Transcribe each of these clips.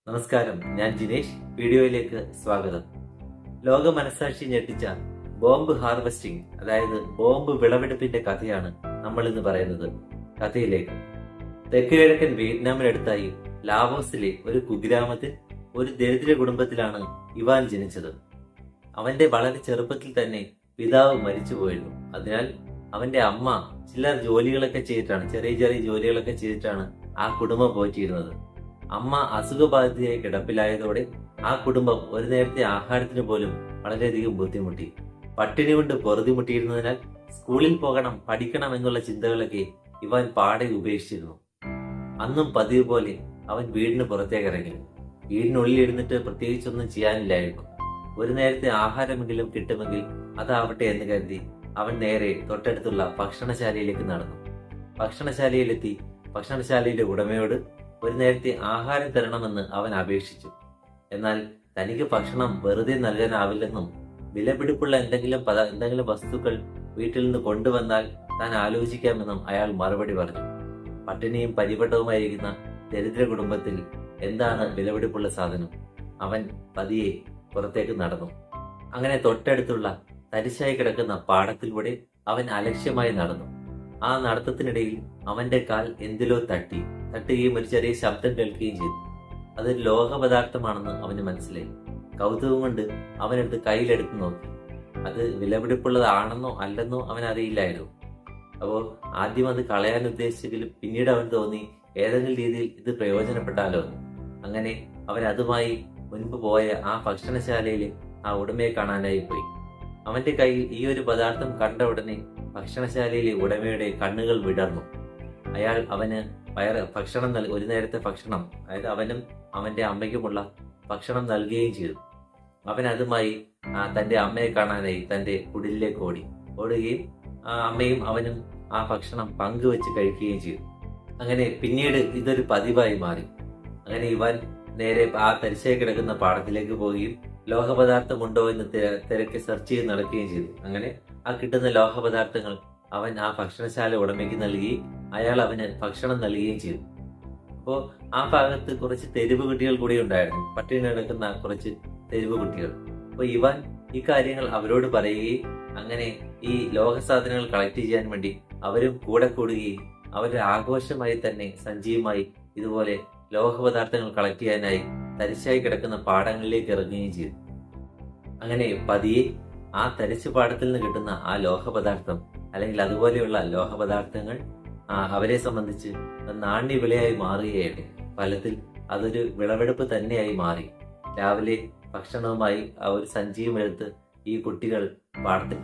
നമസ്കാരം, ഞാൻ ജിനേഷ്. വീഡിയോയിലേക്ക് സ്വാഗതം. ലോക മനസാക്ഷി ഞെട്ടിച്ച ബോംബ് ഹാർവെസ്റ്റിംഗ്, അതായത് ബോംബ് വിളവെടുപ്പിന്റെ കഥയാണ് നമ്മൾ ഇന്ന് പറയുന്നത്. കഥയിലേക്ക്. തെക്ക് കിഴക്കൻ വിയറ്റ്നാമിനടുത്തായി ലാവോസിലെ ഒരു കുഗ്രാമത്തിൽ ഒരു ദരിദ്ര കുടുംബത്തിലാണ് ഇവാൻ ജനിച്ചത്. അവന്റെ വളരെ ചെറുപ്പത്തിൽ തന്നെ പിതാവ് മരിച്ചുപോയിരുന്നു. അതിനാൽ അവന്റെ അമ്മ ചില ജോലികളൊക്കെ ചെയ്തിട്ടാണ്, ചെറിയ ചെറിയ ജോലികളൊക്കെ ചെയ്തിട്ടാണ് ആ കുടുംബം പോറ്റിയിരുന്നത്. അമ്മ അസുഖബാധിതയായി കിടപ്പിലായതോടെ ആ കുടുംബം ഒരു നേരത്തെ ആഹാരത്തിന് പോലും വളരെയധികം ബുദ്ധിമുട്ടി. പട്ടിണി കൊണ്ട് പൊറുതിമുട്ടിയിരുന്നതിനാൽ സ്കൂളിൽ പോകണം, പഠിക്കണം എന്നുള്ള ചിന്തകളൊക്കെ ഇവാൻ പാടെ ഉപേക്ഷിച്ചിരുന്നു. അന്നും പതിവ് പോലെ അവൻ വീടിന് പുറത്തേക്ക് ഇറങ്ങി. വീടിനുള്ളിൽ ഇരുന്നിട്ട് പ്രത്യേകിച്ചൊന്നും ചെയ്യാനില്ലായിരുന്നു. ഒരു നേരത്തെ ആഹാരമെങ്കിലും കിട്ടുമെങ്കിൽ അതാവട്ടെ എന്ന് കരുതി അവൻ നേരെ തൊട്ടടുത്തുള്ള ഭക്ഷണശാലയിലേക്ക് നടന്നു. ഭക്ഷണശാലയിലെത്തി ഭക്ഷണശാലയിലെ ഉടമയോട് ഒരു നേരത്തെ ആഹാരം തരണമെന്ന് അവൻ അപേക്ഷിച്ചു. എന്നാൽ തനിക്ക് ഭക്ഷണം വെറുതെ നൽകാനാവില്ലെന്നും വിലപിടിപ്പുള്ള എന്തെങ്കിലും വസ്തുക്കൾ വീട്ടിൽ നിന്ന് കൊണ്ടുവന്നാൽ താൻ ആലോചിക്കാമെന്നും അയാൾ മറുപടി പറഞ്ഞു. പട്ടിണിയും പരിവട്ടവുമായിരിക്കുന്ന ദരിദ്ര കുടുംബത്തിൽ എന്താണ് വിലപിടിപ്പുള്ള സാധനം? അവൻ പതിയെ പുറത്തേക്ക് നടന്നു. അങ്ങനെ തൊട്ടടുത്തുള്ള തരിശായി കിടക്കുന്ന പാടത്തിലൂടെ അവൻ അലക്ഷ്യമായി നടന്നു. ആ നടത്തത്തിനിടയിൽ അവന്റെ കാൽ എന്തിലോ തട്ടുകയും ഒരു ചെറിയ ശബ്ദം കേൾക്കുകയും ചെയ്തു. അതൊരു ലോഹപദാർത്ഥമാണെന്ന് അവന് മനസ്സിലായി. കൗതുകം കൊണ്ട് അവനെടുത്ത് കയ്യിലെടുത്ത് നോക്കി. അത് വിലപിടിപ്പുള്ളതാണെന്നോ അല്ലെന്നോ അവൻ അറിയില്ലായിരുന്നു. അപ്പോൾ ആദ്യം അത് കളയാൻ ഉദ്ദേശിച്ചെങ്കിലും പിന്നീട് അവൻ തോന്നി ഏതെങ്കിലും രീതിയിൽ ഇത് പ്രയോജനപ്പെട്ടാലോ എന്ന്. അങ്ങനെ അവൻ അതുമായി മുൻപ് പോയ ആ ഭക്ഷണശാലയിൽ ആ ഉടമയെ കാണാനായി പോയി. അവന്റെ കയ്യിൽ ഈ ഒരു പദാർത്ഥം കണ്ട ഉടനെ ഭക്ഷണശാലയിലെ ഉടമയുടെ കണ്ണുകൾ വിടർന്നു. അയാൾ അവന് ഒരു നേരത്തെ ഭക്ഷണം, അതായത് അവനും അവന്റെ അമ്മയ്ക്കുമുള്ള ഭക്ഷണം നൽകുകയും ചെയ്തു. അവൻ അതുമായി തന്റെ അമ്മയെ കാണാനായി തന്റെ കുടിലിലേക്ക് ഓടുകയും അമ്മയും അവനും ആ ഭക്ഷണം പങ്കുവെച്ച് കഴിക്കുകയും ചെയ്തു. അങ്ങനെ പിന്നീട് ഇതൊരു പതിവായി മാറി. അങ്ങനെ ഇവാൻ നേരെ ആ തരിശായി കിടക്കുന്ന പാടത്തിലേക്ക് പോവുകയും ലോഹപദാർത്ഥമുണ്ടോ എന്ന് തിരക്കി സെർച്ച് ചെയ്ത് നടക്കുകയും ചെയ്തു. അങ്ങനെ ആ കിട്ടുന്ന ലോഹപദാർത്ഥങ്ങൾ അവൻ ആ ഭക്ഷണശാല ഉടമയ്ക്ക് നൽകുകയും അയാൾ അവന് ഭക്ഷണം നൽകുകയും ചെയ്തു. അപ്പോൾ ആ ഭാഗത്ത് കുറച്ച് തെരുവ് കുട്ടികൾ കൂടി ഉണ്ടായിരുന്നു, പട്ടിണി കിടക്കുന്ന കുറച്ച് തെരുവ് കുട്ടികൾ. അപ്പോൾ ഇവാൻ ഈ കാര്യങ്ങൾ അവരോട് പറയുകയും അങ്ങനെ ഈ ലോഹ സാധനങ്ങൾ കളക്ട് ചെയ്യാൻ വേണ്ടി അവരും കൂടെ കൂടുകയും അവരുടെ ആഘോഷമായി തന്നെ സഞ്ജീവമായി ഇതുപോലെ ലോഹപദാർത്ഥങ്ങൾ കളക്ട് ചെയ്യാനായി തരിശായി കിടക്കുന്ന പാടങ്ങളിലേക്ക് ഇറങ്ങുകയും ചെയ്തു. അങ്ങനെ പതിയെ ആ തരിശു പാടത്തിൽ നിന്ന് കിട്ടുന്ന ആ ലോഹപദാർത്ഥം അല്ലെങ്കിൽ അതുപോലെയുള്ള ലോഹപദാർത്ഥങ്ങൾ അവരെ സംബന്ധിച്ച് നാണ്യവിളയായി മാറുകയായിരുന്നു. ഫലത്തിൽ അതൊരു വിളവെടുപ്പ് തന്നെയായി മാറി. രാവിലെ ഭക്ഷണവുമായി ആ ഒരു സഞ്ചിയും എടുത്ത് ഈ കുട്ടികൾ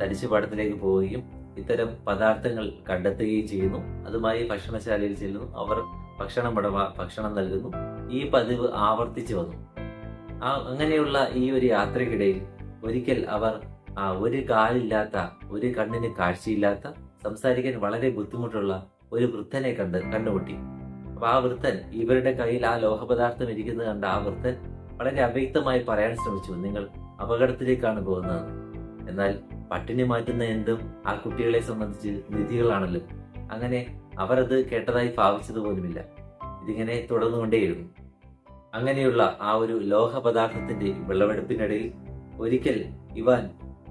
തരിശു പാടത്തിലേക്ക് പോവുകയും ഇത്തരം പദാർത്ഥങ്ങൾ കണ്ടെത്തുകയും ചെയ്യുന്നു. അതുമായി ഭക്ഷണശാലയിൽ ചെല്ലുന്നു. അവർ ഭക്ഷണം നൽകുന്നു. ഈ പതിവ് ആവർത്തിച്ചു വന്നു. അങ്ങനെയുള്ള ഈ ഒരു യാത്രക്കിടയിൽ ഒരിക്കൽ അവർ ഒരു കാലില്ലാത്ത, ഒരു കണ്ണിന് കാഴ്ചയില്ലാത്ത, സംസാരിക്കാൻ വളരെ ബുദ്ധിമുട്ടുള്ള ഒരു വൃദ്ധനെ കണ്ടുമുട്ടി. അപ്പൊ ആ വൃദ്ധൻ, ഇവരുടെ കയ്യിൽ ആ ലോഹപദാർത്ഥം ഇരിക്കുന്നത് കണ്ട ആ വൃദ്ധൻ വളരെ അവ്യക്തമായി പറയാൻ ശ്രമിച്ചു, നിങ്ങൾ അപകടത്തിലേക്കാണ് പോകുന്നത്. എന്നാൽ പട്ടിണി മാറ്റുന്ന എന്തും ആ കുട്ടികളെ സംബന്ധിച്ച് നിധികളാണല്ലോ. അങ്ങനെ അവർ അത് കേട്ടതായി ഭാവിച്ചതുപോലുമില്ല. ഇതിങ്ങനെ തുടർന്നുകൊണ്ടേയിരുന്നു. അങ്ങനെയുള്ള ആ ഒരു ലോഹപദാർത്ഥത്തിന്റെ വിളവെടുപ്പിനിടയിൽ ഒരിക്കൽ ഇവാൻ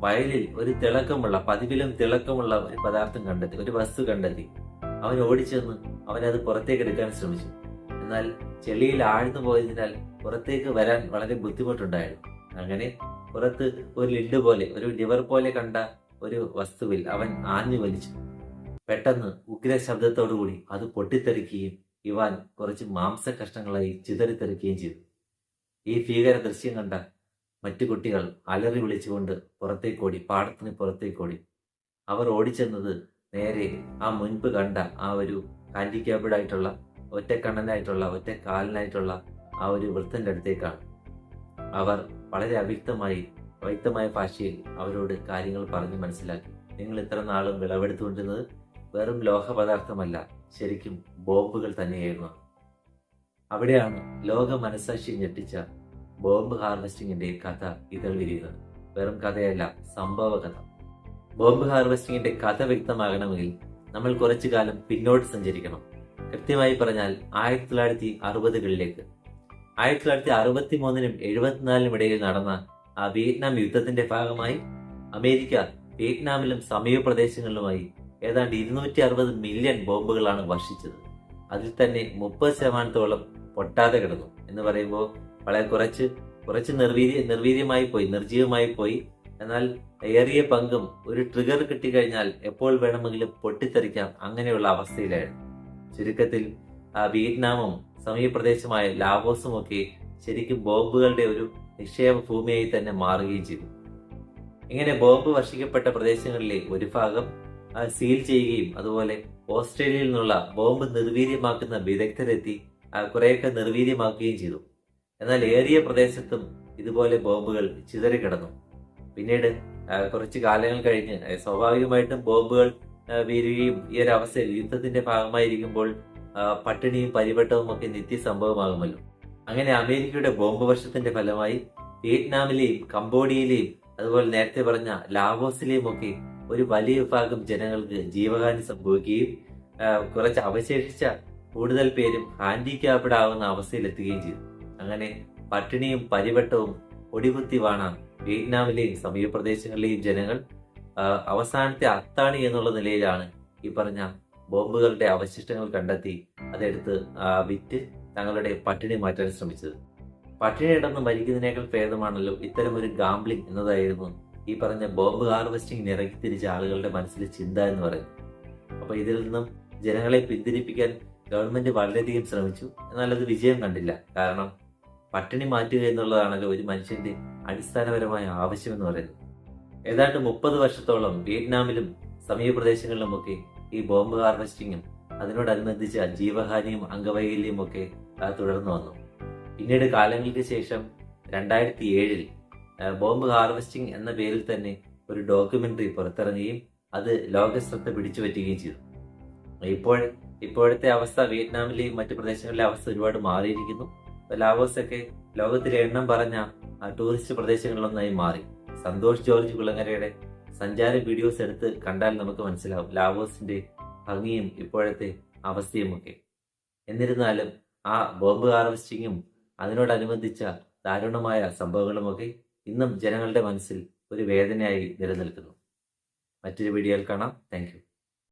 വയലിൽ ഒരു പതിവിലും തിളക്കമുള്ള ഒരു പദാർത്ഥം ഒരു വസ്തു കണ്ടെത്തി. അവൻ ഓടിച്ചെന്ന് അവനത് പുറത്തേക്ക് എടുക്കാൻ ശ്രമിച്ചു. എന്നാൽ ചെളിയിൽ ആഴ്ന്നു പോയതിനാൽ പുറത്തേക്ക് വരാൻ വളരെ ബുദ്ധിമുട്ടുണ്ടായിരുന്നു. അങ്ങനെ പുറത്ത് ഒരു ലിവർ പോലെ കണ്ട ഒരു വസ്തുവിൽ അവൻ ആഞ്ഞു വലിച്ചു. പെട്ടെന്ന് ഉഗ്ര ശബ്ദത്തോടുകൂടി അത് പൊട്ടിത്തെറിക്കുകയും ഇവാൻ കുറച്ച് മാംസകഷ്ണങ്ങളായി ചിതറിത്തെറിക്കുകയും ചെയ്തു. ഈ ഭീകര ദൃശ്യം കണ്ട മറ്റു കുട്ടികൾ അലറി വിളിച്ചുകൊണ്ട് പാടത്തിന് പുറത്തേക്കോടി. അവർ ഓടിച്ചെന്നത് നേരെ ആ മുൻപ് കണ്ട ആ ഒരു ഹാൻഡിക്യാപ്ഡ് ആയിട്ടുള്ള, ഒറ്റ കാലിനായിട്ടുള്ള ആ ഒരു വൃദ്ധന്റെ അടുത്തേക്കാണ്. അവർ വളരെ വ്യക്തമായ ഭാഷയിൽ അവരോട് കാര്യങ്ങൾ പറഞ്ഞു മനസ്സിലാക്കി. നിങ്ങൾ ഇത്ര നാളും വിളവെടുത്തുകൊണ്ടിരുന്നത് വെറും ലോഹപദാർത്ഥമല്ല, ശരിക്കും ബോംബുകൾ തന്നെയായിരുന്നു. അവിടെയാണ് ലോക മനസാക്ഷി ഞെട്ടിച്ച ബോംബ് ഹാർവെസ്റ്റിംഗിന്റെ കഥ വിരിയുന്നത്. വെറും കഥയല്ല, സംഭവ കഥ. ബോംബ് ഹാർവെസ്റ്റിംഗിന്റെ കഥ വ്യക്തമാകണമെങ്കിൽ നമ്മൾ കുറച്ചു കാലം പിന്നോട്ട് സഞ്ചരിക്കണം. കൃത്യമായി പറഞ്ഞാൽ 1960കളിലേക്ക്. 1963-നും 74-നും ഇടയിൽ നടന്ന ആ വിയറ്റ്നാം യുദ്ധത്തിന്റെ ഭാഗമായി അമേരിക്ക വിയറ്റ്നാമിലും സമീപ പ്രദേശങ്ങളിലുമായി ഏതാണ്ട് 260 മില്യൺ ബോംബുകളാണ് വർഷിച്ചത്. അതിൽ തന്നെ 30% പൊട്ടാതെ കിടന്നു എന്ന് പറയുമ്പോൾ വളരെ കുറച്ച് നിർജീവമായി പോയി. എന്നാൽ ഏറിയ പങ്കും ഒരു ട്രിഗർ കിട്ടിക്കഴിഞ്ഞാൽ എപ്പോൾ വേണമെങ്കിലും പൊട്ടിത്തെറിക്കാം, അങ്ങനെയുള്ള അവസ്ഥയിലായിരുന്നു. ചുരുക്കത്തിൽ വിയറ്റ്നാമും സമീപ പ്രദേശമായ ലാവോസും ഒക്കെ ശരിക്കും ബോംബുകളുടെ ഒരു നിക്ഷേപ ഭൂമിയായി തന്നെ മാറുകയും ചെയ്തു. ഇങ്ങനെ ബോംബ് വർഷിക്കപ്പെട്ട പ്രദേശങ്ങളിലെ ഒരു ഭാഗം സീൽ ചെയ്യുകയും അതുപോലെ ഓസ്ട്രേലിയയിൽ നിന്നുള്ള ബോംബ് നിർവീര്യമാക്കുന്ന വിദഗ്ധരെത്തി കുറെയൊക്കെ നിർവീര്യമാക്കുകയും ചെയ്തു. എന്നാൽ ഏറിയ പ്രദേശത്തും ഇതുപോലെ ബോംബുകൾ ചിതറിക്കിടന്നു. പിന്നീട് കുറച്ച് കാലങ്ങൾ കഴിഞ്ഞ് സ്വാഭാവികമായിട്ടും ബോംബുകൾ വീഴുകയും ഈ ഒരു അവസ്ഥയിൽ യുദ്ധത്തിന്റെ ഭാഗമായിരിക്കുമ്പോൾ പട്ടിണിയും പരിവട്ടവും ഒക്കെ നിത്യസംഭവമാകുമല്ലോ. അങ്ങനെ അമേരിക്കയുടെ ബോംബ് വർഷത്തിന്റെ ഫലമായി വിയറ്റ്നാമിലെയും കംബോഡിയയിലെയും അതുപോലെ നേരത്തെ പറഞ്ഞ ലാവോസിലെയും ഒക്കെ ഒരു വലിയ വിഭാഗം ജനങ്ങൾക്ക് ജീവഹാനി സംഭവിക്കുകയും കുറച്ച് അവശേഷിച്ച കൂടുതൽ പേരും ഹാൻഡിക്യാപ്ഡ് ആവുന്ന അവസ്ഥയിലെത്തുകയും ചെയ്തു. അങ്ങനെ പട്ടിണിയും പരിവട്ടവും ഒടികുത്തി വാണ വിയറ്റ്നാമിലെയും സമീപ പ്രദേശങ്ങളിലെയും ജനങ്ങൾ അവസാനത്തെ അത്താണി എന്നുള്ള നിലയിലാണ് ഈ പറഞ്ഞ ബോംബുകളുടെ അവശിഷ്ടങ്ങൾ കണ്ടെത്തി അതെടുത്ത് വിറ്റ് തങ്ങളുടെ പട്ടിണി മാറ്റാൻ ശ്രമിച്ചത്. പട്ടിണി കിടന്ന് മരിക്കുന്നതിനേക്കാൾ ഭേദമാണല്ലോ ഇത്തരം ഒരു ഗാംബ്ലിംഗ് എന്നതായിരുന്നു ഈ പറഞ്ഞ ബോംബ് ഹാർവെസ്റ്റിംഗ് ഇറക്കി തിരിച്ച ആളുകളുടെ മനസ്സിലെ ചിന്ത എന്ന് പറയുന്നത്. അപ്പൊ ഇതിൽ നിന്നും ജനങ്ങളെ പിന്തിരിപ്പിക്കാൻ ഗവൺമെന്റ് വളരെയധികം ശ്രമിച്ചു. എന്നാൽ അത് വിജയം കണ്ടില്ല. കാരണം പട്ടിണി മാറ്റുക എന്നുള്ളതാണല്ലോ ഒരു മനുഷ്യന്റെ അടിസ്ഥാനപരമായ ആവശ്യം എന്ന് പറയുന്നത്. ഏതാണ്ട് 30 വർഷത്തോളം വിയറ്റ്നാമിലും സമീപ പ്രദേശങ്ങളിലുമൊക്കെ ഈ ബോംബ് ഹാർവെസ്റ്റിങ്ങും അതിനോടനുബന്ധിച്ച ജീവഹാനിയും അംഗവൈകല്യവും ഒക്കെ തുടർന്നു വന്നു. പിന്നീട് കാലങ്ങൾക്ക് ശേഷം 2007-ൽ ബോംബ് ഹാർവെസ്റ്റിംഗ് എന്ന പേരിൽ തന്നെ ഒരു ഡോക്യുമെന്ററി പുറത്തിറങ്ങുകയും അത് ലോകശ്രദ്ധ പിടിച്ചു പറ്റുകയും ചെയ്തു. ഇപ്പോഴത്തെ അവസ്ഥ വിയറ്റ്നാമിലെയും മറ്റു പ്രദേശങ്ങളിലെ അവസ്ഥ ഒരുപാട് മാറിയിരിക്കുന്നു. ലാവോസ് ഒക്കെ ലോകത്തിലെ എണ്ണം പറഞ്ഞ ടൂറിസ്റ്റ് പ്രദേശങ്ങളിലൊന്നായി മാറി. സന്തോഷ് ജോർജ് കുളങ്ങരയുടെ സഞ്ചാര വീഡിയോസ് എടുത്ത് കണ്ടാൽ നമുക്ക് മനസ്സിലാവും ലാവോസിന്റെ ഭംഗിയും ഇപ്പോഴത്തെ അവസ്ഥയും ഒക്കെ. എന്നിരുന്നാലും ആ ബോംബ് ഹാർവെസ്റ്റിങ്ങും അതിനോടനുബന്ധിച്ച ദാരുണമായ സംഭവങ്ങളുമൊക്കെ ഇന്നും ജനങ്ങളുടെ മനസ്സിൽ ഒരു വേദനയായി നിലനിൽക്കുന്നു. മറ്റൊരു വീഡിയോയിൽ കാണാം. Thank you.